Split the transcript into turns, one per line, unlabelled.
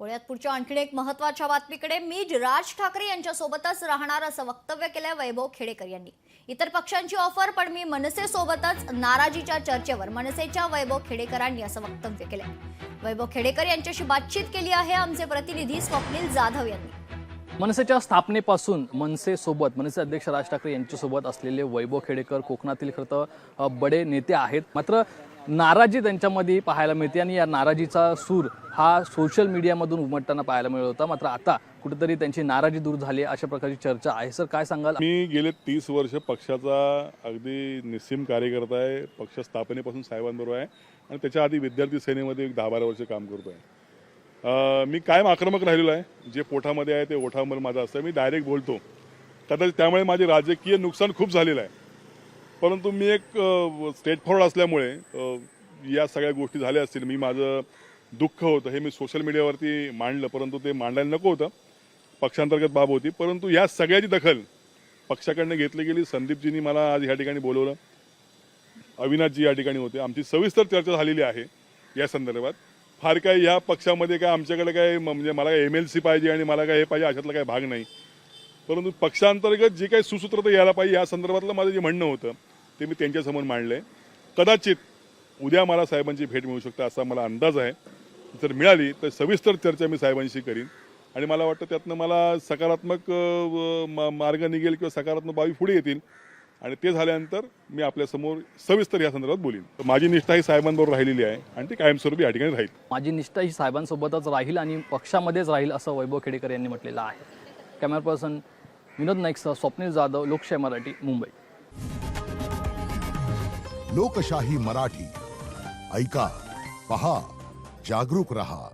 पुण्यात पुढच्या आणखी एक महत्त्वाच्या बातमीकडे राज ठाकरे यांच्यासोबतच राहणार असं वक्तव्य केलंय वैभव खेडेकर यांनी। इतर पक्षांची ऑफर पण मी मनसे सोबतच नाराजीच्या चर्चेवर मनसेच्या वैभव खेडेकरांनी असं वक्तव्य केलंय। वैभव खेडेकर यांच्याशी बातचीत केली आहे आमचे प्रतिनिधी स्वप्नील जाधव यांनी।
मनसेच्या स्थापनेपासून मनसे अध्यक्ष राज ठाकरे यांच्यासोबत असलेले वैभव खेडेकर कोकणातील खरं बडे नेते आहेत। मात्र नाराजी त्यांच्यामध्ये पाहायला मिळते आणि या नाराजीचा सूर हा सोशल मीडियामधून उमटताना पाहायला मिळत होता। मात्र आता कुठेतरी त्यांची नाराजी दूर झाली अशा प्रकारची चर्चा आहे। सर काय सांगाल?
मी गेले 30 वर्ष पक्षाचा अगदी निस्सीम कार्यकर्ता आहे। पक्ष स्थापनेपासून साहेबांबरोबर आहे आणि त्याच्या आधी विद्यार्थी सेनेमध्ये 10-12 वर्ष काम करतोय। मी कायम आक्रमक राहिलेलो आहे। जे पोटामध्ये आहे ते ओठांवर माझं असतं। मी डायरेक्ट बोलतो। कदाचित त्यामुळे माझे राजकीय नुकसान खूप झालेलं आहे, परंतु मी एक स्ट्रेट फॉरवर्ड असल्यामुळे या सगळ्या गोष्टी झाल्या असतील। मी माझं दुःख होतं हे मी सोशल मीडियावरती मांडलं, परंतु ते मांडायला नको होतं, पक्षांतर्गत बाब होती। परंतु या सगळ्याची दखल पक्षाकडनं घेतली गेली। संदीपजींनी मला आज या ठिकाणी बोलवलं, अविनाशजी या ठिकाणी होते। आमची सविस्तर चर्चा झालेली आहे या संदर्भात। फार काय या पक्षामध्ये काय आमच्याकडे काय म्हणजे मला काय MLC पाहिजे आणि मला काय हे पाहिजे अशातला काय भाग नाही, परंतु पक्षांतर्गत जे काही सुसूत्रता यायला पाहिजे या संदर्भातलं माझं जे म्हणणं होतं ते मी त्यांच्यासमोर मांडलंय। कदाचित उद्या मला साहेबांची भेट मिळू शकते असा मला अंदाज आहे। जर मिळाली तर सविस्तर चर्चा मी साहेबांशी करीन आणि मला वाटतं त्यातनं मला सकारात्मक मार्ग निघेल किंवा सकारात्मक बाबी पुढे येतील आणि ते झाल्यानंतर मी आपल्यासमोर सविस्तर या संदर्भात बोलीन। माझी निष्ठा ही साहेबांबरोबर राहिलेली आहे आणि ती कायमस्वरूपी या ठिकाणी राहील।
माझी निष्ठा ही साहेबांसोबतच राहील आणि पक्षामध्येच राहील असं वैभव खेडेकर यांनी म्हटलेलं आहे। कॅमेरा पर्सन विनोद नाईकसह स्वप्नील जाधव, लोकशाही मराठी, मुंबई।
लोकशाही मराठी ऐका, पहा, जागरूक रहा।